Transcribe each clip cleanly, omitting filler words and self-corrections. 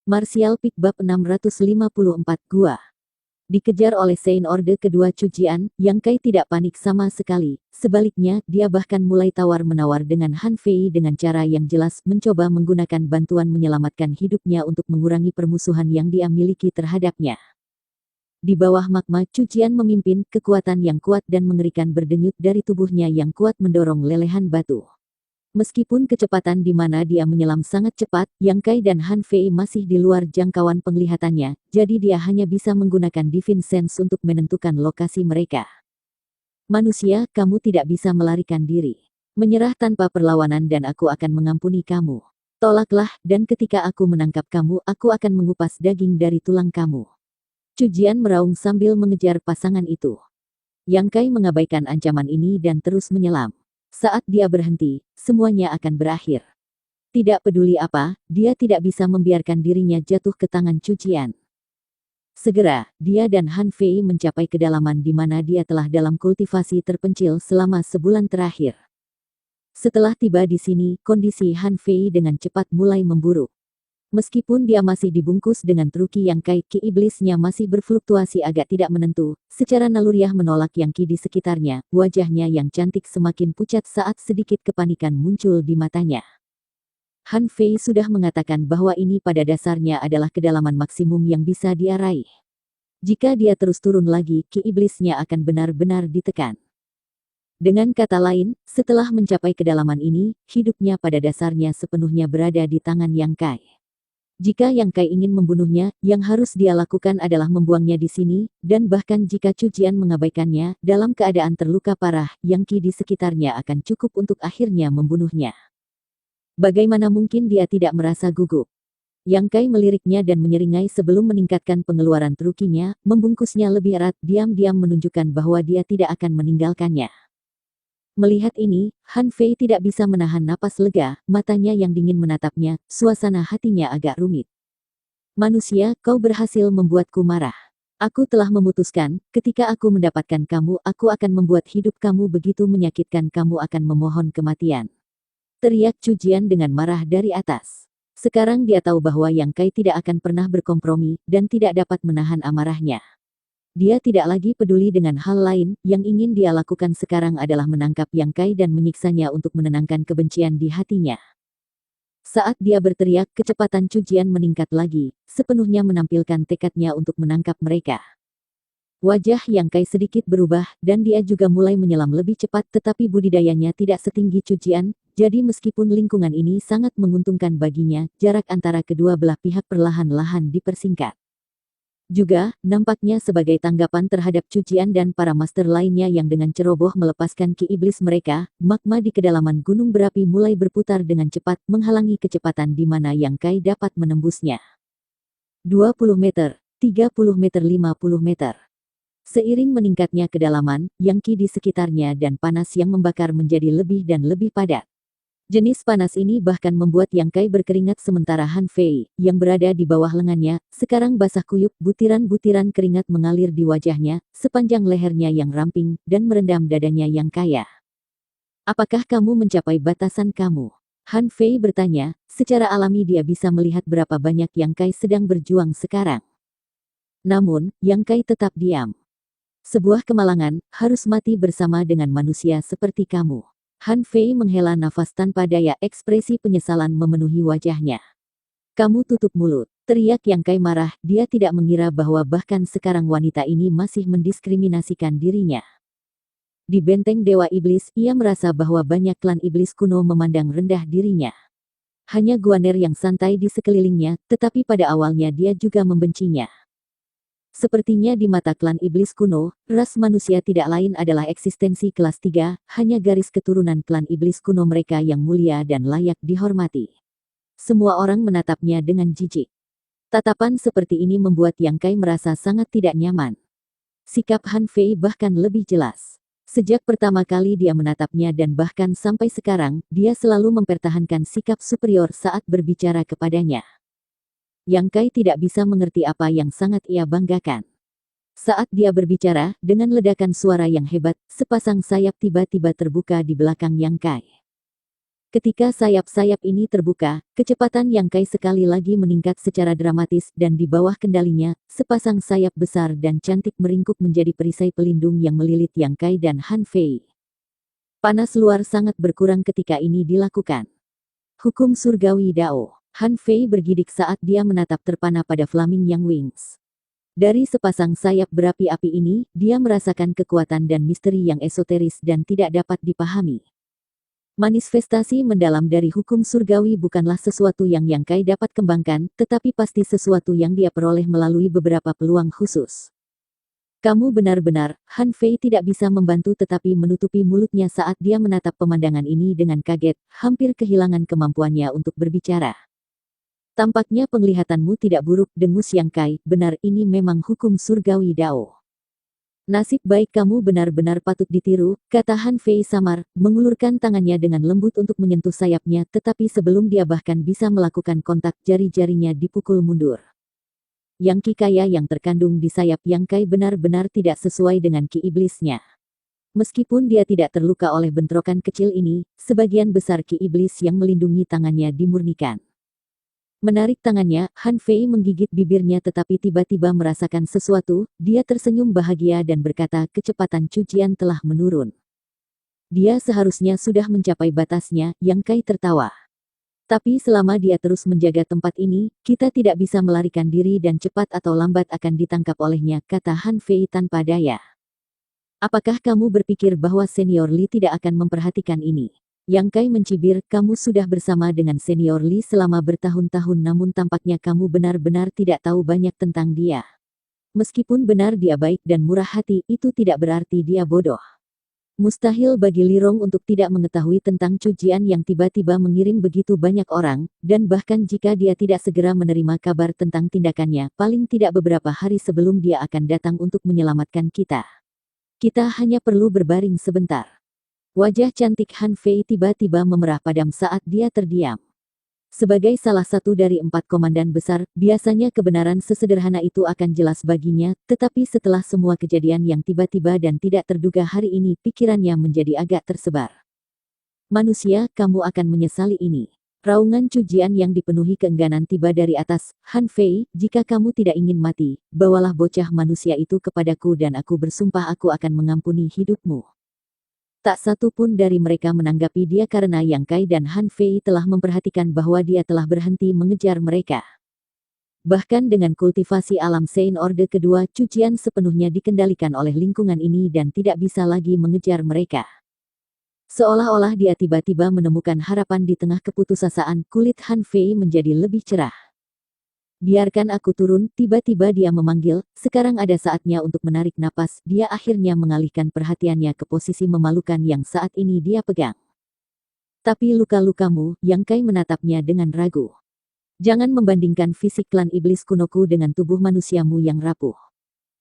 Martial Peak Bab 654 Gua. Dikejar oleh Sein Orde kedua Cujian, Yang Kai tidak panik sama sekali. Sebaliknya, dia bahkan mulai tawar-menawar dengan Han Fei dengan cara yang jelas mencoba menggunakan bantuan menyelamatkan hidupnya untuk mengurangi permusuhan yang dia miliki terhadapnya. Di bawah magma, Cujian memimpin kekuatan yang kuat dan mengerikan berdenyut dari tubuhnya yang kuat mendorong lelehan batu. Meskipun kecepatan di mana dia menyelam sangat cepat, Yang Kai dan Han Fei masih di luar jangkauan penglihatannya, jadi dia hanya bisa menggunakan Divine Sense untuk menentukan lokasi mereka. Manusia, kamu tidak bisa melarikan diri. Menyerah tanpa perlawanan dan aku akan mengampuni kamu. Tolaklah, dan ketika aku menangkap kamu, aku akan mengupas daging dari tulang kamu. Cujian meraung sambil mengejar pasangan itu. Yang Kai mengabaikan ancaman ini dan terus menyelam. Saat dia berhenti, semuanya akan berakhir. Tidak peduli apa, dia tidak bisa membiarkan dirinya jatuh ke tangan Cujian. Segera, dia dan Han Fei mencapai kedalaman di mana dia telah dalam kultivasi terpencil selama sebulan terakhir. Setelah tiba di sini, kondisi Han Fei dengan cepat mulai memburuk. Meskipun dia masih dibungkus dengan truki Yang Kai, ki iblisnya masih berfluktuasi agak tidak menentu. Secara naluriah menolak Yang Ki di sekitarnya, wajahnya yang cantik semakin pucat saat sedikit kepanikan muncul di matanya. Han Fei sudah mengatakan bahwa ini pada dasarnya adalah kedalaman maksimum yang bisa dia raih. Jika dia terus turun lagi, ki iblisnya akan benar-benar ditekan. Dengan kata lain, setelah mencapai kedalaman ini, hidupnya pada dasarnya sepenuhnya berada di tangan Yang Kai. Jika Yang Kai ingin membunuhnya, yang harus dia lakukan adalah membuangnya di sini, dan bahkan jika Cujian mengabaikannya, dalam keadaan terluka parah, Yang Ki di sekitarnya akan cukup untuk akhirnya membunuhnya. Bagaimana mungkin dia tidak merasa gugup? Yang Kai meliriknya dan menyeringai sebelum meningkatkan pengeluaran trukinya, membungkusnya lebih erat, diam-diam menunjukkan bahwa dia tidak akan meninggalkannya. Melihat ini, Han Fei tidak bisa menahan napas lega, matanya yang dingin menatapnya, suasana hatinya agak rumit. Manusia, kau berhasil membuatku marah. Aku telah memutuskan, ketika aku mendapatkan kamu, aku akan membuat hidup kamu begitu menyakitkan kamu akan memohon kematian. Teriak Cujian dengan marah dari atas. Sekarang dia tahu bahwa Yang Kai tidak akan pernah berkompromi, dan tidak dapat menahan amarahnya. Dia tidak lagi peduli dengan hal lain, yang ingin dia lakukan sekarang adalah menangkap Yang Kai dan menyiksanya untuk menenangkan kebencian di hatinya. Saat dia berteriak, kecepatan Cujian meningkat lagi, sepenuhnya menampilkan tekadnya untuk menangkap mereka. Wajah Yang Kai sedikit berubah, dan dia juga mulai menyelam lebih cepat tetapi budidayanya tidak setinggi Cujian, jadi meskipun lingkungan ini sangat menguntungkan baginya, jarak antara kedua belah pihak perlahan-lahan dipersingkat. Juga, nampaknya sebagai tanggapan terhadap Cujian dan para master lainnya yang dengan ceroboh melepaskan ki iblis mereka, magma di kedalaman gunung berapi mulai berputar dengan cepat menghalangi kecepatan di mana Yang Kai dapat menembusnya. 20 meter, 30 meter 50 meter. Seiring meningkatnya kedalaman, Yang Ki di sekitarnya dan panas yang membakar menjadi lebih dan lebih padat. Jenis panas ini bahkan membuat Yang Kai berkeringat sementara Han Fei, yang berada di bawah lengannya, sekarang basah kuyup, butiran-butiran keringat mengalir di wajahnya, sepanjang lehernya yang ramping, dan merendam dadanya yang kaya. Apakah kamu mencapai batasan kamu? Han Fei bertanya, secara alami dia bisa melihat berapa banyak Yang Kai sedang berjuang sekarang. Namun, Yang Kai tetap diam. Sebuah kemalangan, harus mati bersama dengan manusia seperti kamu. Han Fei menghela nafas tanpa daya, ekspresi penyesalan memenuhi wajahnya. Kamu tutup mulut, teriak Yang Kai marah, dia tidak mengira bahwa bahkan sekarang wanita ini masih mendiskriminasikan dirinya. Di benteng Dewa Iblis, ia merasa bahwa banyak klan iblis kuno memandang rendah dirinya. Hanya Guaner yang santai di sekelilingnya, tetapi pada awalnya dia juga membencinya. Sepertinya di mata klan iblis kuno, ras manusia tidak lain adalah eksistensi kelas 3, hanya garis keturunan klan iblis kuno mereka yang mulia dan layak dihormati. Semua orang menatapnya dengan jijik. Tatapan seperti ini membuat Yang Kai merasa sangat tidak nyaman. Sikap Han Fei bahkan lebih jelas. Sejak pertama kali dia menatapnya dan bahkan sampai sekarang, dia selalu mempertahankan sikap superior saat berbicara kepadanya. Yang Kai tidak bisa mengerti apa yang sangat ia banggakan. Saat dia berbicara, dengan ledakan suara yang hebat, sepasang sayap tiba-tiba terbuka di belakang Yang Kai. Ketika sayap-sayap ini terbuka, kecepatan Yang Kai sekali lagi meningkat secara dramatis dan di bawah kendalinya, sepasang sayap besar dan cantik meringkuk menjadi perisai pelindung yang melilit Yang Kai dan Han Fei. Panas luar sangat berkurang ketika ini dilakukan. Hukum surgawi Dao. Han Fei bergidik saat dia menatap terpana pada Flaming Yang Wings. Dari sepasang sayap berapi-api ini, dia merasakan kekuatan dan misteri yang esoteris dan tidak dapat dipahami. Manifestasi mendalam dari hukum surgawi bukanlah sesuatu yang Yang Kai dapat kembangkan, tetapi pasti sesuatu yang dia peroleh melalui beberapa peluang khusus. Kamu benar-benar, Han Fei tidak bisa membantu tetapi menutupi mulutnya saat dia menatap pemandangan ini dengan kaget, hampir kehilangan kemampuannya untuk berbicara. Tampaknya penglihatanmu tidak buruk, dengus Yang Kai, benar ini memang hukum surgawi Dao. Nasib baik kamu benar-benar patut ditiru, kata Han Fei samar, mengulurkan tangannya dengan lembut untuk menyentuh sayapnya tetapi sebelum dia bahkan bisa melakukan kontak jari-jarinya dipukul mundur. Yang ki kaya yang terkandung di sayap Yang Kai benar-benar tidak sesuai dengan ki iblisnya. Meskipun dia tidak terluka oleh bentrokan kecil ini, sebagian besar ki iblis yang melindungi tangannya dimurnikan. Menarik tangannya, Han Fei menggigit bibirnya tetapi tiba-tiba merasakan sesuatu, dia tersenyum bahagia dan berkata kecepatan cucian telah menurun. Dia seharusnya sudah mencapai batasnya, Yang Kai tertawa. Tapi selama dia terus menjaga tempat ini, kita tidak bisa melarikan diri dan cepat atau lambat akan ditangkap olehnya, kata Han Fei tanpa daya. Apakah kamu berpikir bahwa Senior Li tidak akan memperhatikan ini? Yang Kai mencibir, kamu sudah bersama dengan Senior Li selama bertahun-tahun namun tampaknya kamu benar-benar tidak tahu banyak tentang dia. Meskipun benar dia baik dan murah hati, itu tidak berarti dia bodoh. Mustahil bagi Li Rong untuk tidak mengetahui tentang cucian yang tiba-tiba mengirim begitu banyak orang, dan bahkan jika dia tidak segera menerima kabar tentang tindakannya, paling tidak beberapa hari sebelum dia akan datang untuk menyelamatkan kita. Kita hanya perlu berbaring sebentar. Wajah cantik Han Fei tiba-tiba memerah padam saat dia terdiam. Sebagai salah satu dari 4 komandan besar, biasanya kebenaran sesederhana itu akan jelas baginya, tetapi setelah semua kejadian yang tiba-tiba dan tidak terduga hari ini, pikirannya menjadi agak tersebar. Manusia, kamu akan menyesali ini. Raungan cucian yang dipenuhi keengganan tiba dari atas. Han Fei, jika kamu tidak ingin mati, bawalah bocah manusia itu kepadaku dan aku bersumpah aku akan mengampuni hidupmu. Tak satu pun dari mereka menanggapi dia karena Yang Kai dan Han Fei telah memperhatikan bahwa dia telah berhenti mengejar mereka. Bahkan dengan kultivasi alam Sein Orde kedua, cucian sepenuhnya dikendalikan oleh lingkungan ini dan tidak bisa lagi mengejar mereka. Seolah-olah dia tiba-tiba menemukan harapan di tengah keputusasaan, kulit Han Fei menjadi lebih cerah. Biarkan aku turun, tiba-tiba dia memanggil, sekarang ada saatnya untuk menarik napas, dia akhirnya mengalihkan perhatiannya ke posisi memalukan yang saat ini dia pegang. Tapi luka-lukamu, Yang Kai menatapnya dengan ragu. Jangan membandingkan fisik klan iblis kunoku dengan tubuh manusiamu yang rapuh.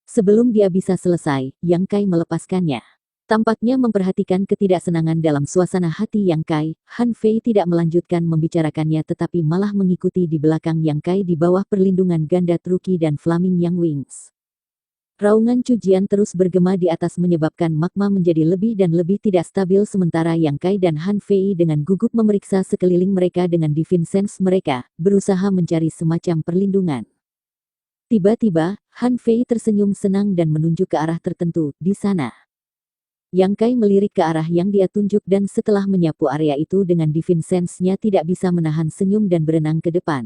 Sebelum dia bisa selesai, Yang Kai melepaskannya. Tampaknya memperhatikan ketidaksenangan dalam suasana hati Yang Kai, Han Fei tidak melanjutkan membicarakannya tetapi malah mengikuti di belakang Yang Kai di bawah perlindungan ganda Truki dan Flaming Yang Wings. Raungan cucian terus bergema di atas menyebabkan magma menjadi lebih dan lebih tidak stabil sementara Yang Kai dan Han Fei dengan gugup memeriksa sekeliling mereka dengan divine sense mereka, berusaha mencari semacam perlindungan. Tiba-tiba, Han Fei tersenyum senang dan menunjuk ke arah tertentu, di sana. Yang Kai melirik ke arah yang dia tunjuk dan setelah menyapu area itu dengan divine sense-nya tidak bisa menahan senyum dan berenang ke depan.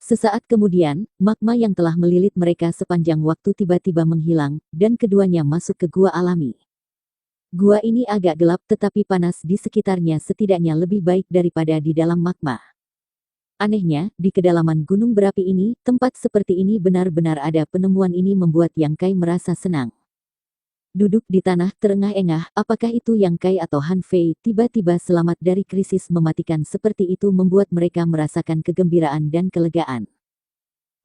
Sesaat kemudian, magma yang telah melilit mereka sepanjang waktu tiba-tiba menghilang, dan keduanya masuk ke gua alami. Gua ini agak gelap tetapi panas di sekitarnya setidaknya lebih baik daripada di dalam magma. Anehnya, di kedalaman gunung berapi ini, tempat seperti ini benar-benar ada. Penemuan ini membuat Yang Kai merasa senang. Duduk di tanah terengah-engah, apakah itu Yang Kai atau Han Fei tiba-tiba selamat dari krisis mematikan seperti itu membuat mereka merasakan kegembiraan dan kelegaan.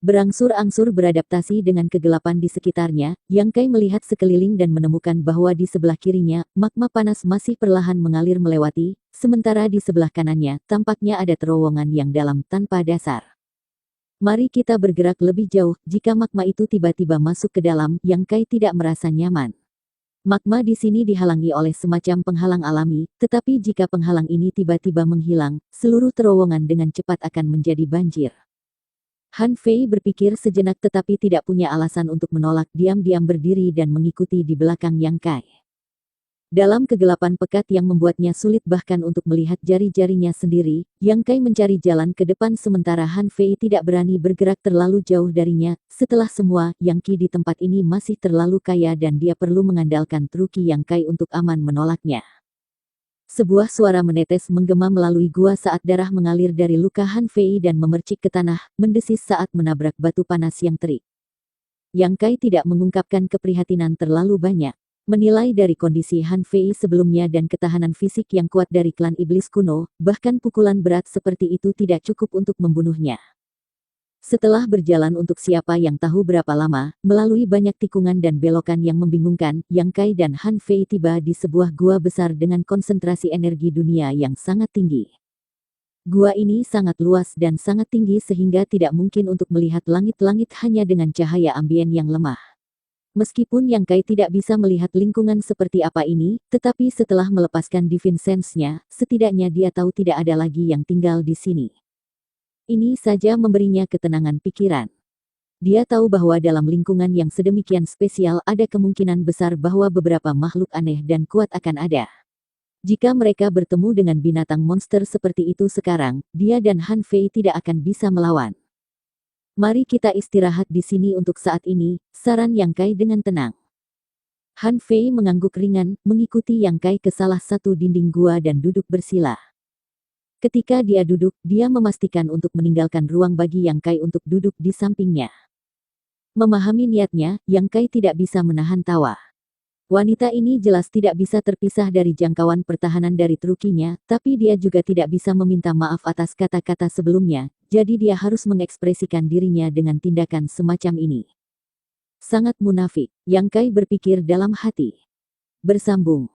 Berangsur-angsur beradaptasi dengan kegelapan di sekitarnya, Yang Kai melihat sekeliling dan menemukan bahwa di sebelah kirinya, magma panas masih perlahan mengalir melewati, sementara di sebelah kanannya, tampaknya ada terowongan yang dalam tanpa dasar. Mari kita bergerak lebih jauh, jika magma itu tiba-tiba masuk ke dalam, Yang Kai tidak merasa nyaman. Magma di sini dihalangi oleh semacam penghalang alami, tetapi jika penghalang ini tiba-tiba menghilang, seluruh terowongan dengan cepat akan menjadi banjir. Han Fei berpikir sejenak tetapi tidak punya alasan untuk menolak, diam-diam berdiri dan mengikuti di belakang Yang Kai. Dalam kegelapan pekat yang membuatnya sulit bahkan untuk melihat jari-jarinya sendiri, Yang Kai mencari jalan ke depan sementara Han Fei tidak berani bergerak terlalu jauh darinya. Setelah semua, Yang Qi di tempat ini masih terlalu kaya dan dia perlu mengandalkan truki Yang Kai untuk aman menolaknya. Sebuah suara menetes menggema melalui gua saat darah mengalir dari luka Han Fei dan memercik ke tanah, mendesis saat menabrak batu panas yang terik. Yang Kai tidak mengungkapkan keprihatinan terlalu banyak. Menilai dari kondisi Han Fei sebelumnya dan ketahanan fisik yang kuat dari klan iblis kuno, bahkan pukulan berat seperti itu tidak cukup untuk membunuhnya. Setelah berjalan untuk siapa yang tahu berapa lama, melalui banyak tikungan dan belokan yang membingungkan, Yang Kai dan Han Fei tiba di sebuah gua besar dengan konsentrasi energi dunia yang sangat tinggi. Gua ini sangat luas dan sangat tinggi sehingga tidak mungkin untuk melihat langit-langit hanya dengan cahaya ambien yang lemah. Meskipun Yang Kai tidak bisa melihat lingkungan seperti apa ini, tetapi setelah melepaskan Divine Sense-nya, setidaknya dia tahu tidak ada lagi yang tinggal di sini. Ini saja memberinya ketenangan pikiran. Dia tahu bahwa dalam lingkungan yang sedemikian spesial ada kemungkinan besar bahwa beberapa makhluk aneh dan kuat akan ada. Jika mereka bertemu dengan binatang monster seperti itu sekarang, dia dan Han Fei tidak akan bisa melawan. Mari kita istirahat di sini untuk saat ini, saran Yang Kai dengan tenang. Han Fei mengangguk ringan, mengikuti Yang Kai ke salah satu dinding gua dan duduk bersila. Ketika dia duduk, dia memastikan untuk meninggalkan ruang bagi Yang Kai untuk duduk di sampingnya. Memahami niatnya, Yang Kai tidak bisa menahan tawa. Wanita ini jelas tidak bisa terpisah dari jangkauan pertahanan dari trukinya, tapi dia juga tidak bisa meminta maaf atas kata-kata sebelumnya, jadi dia harus mengekspresikan dirinya dengan tindakan semacam ini. Sangat munafik, Yang Kai berpikir dalam hati. Bersambung.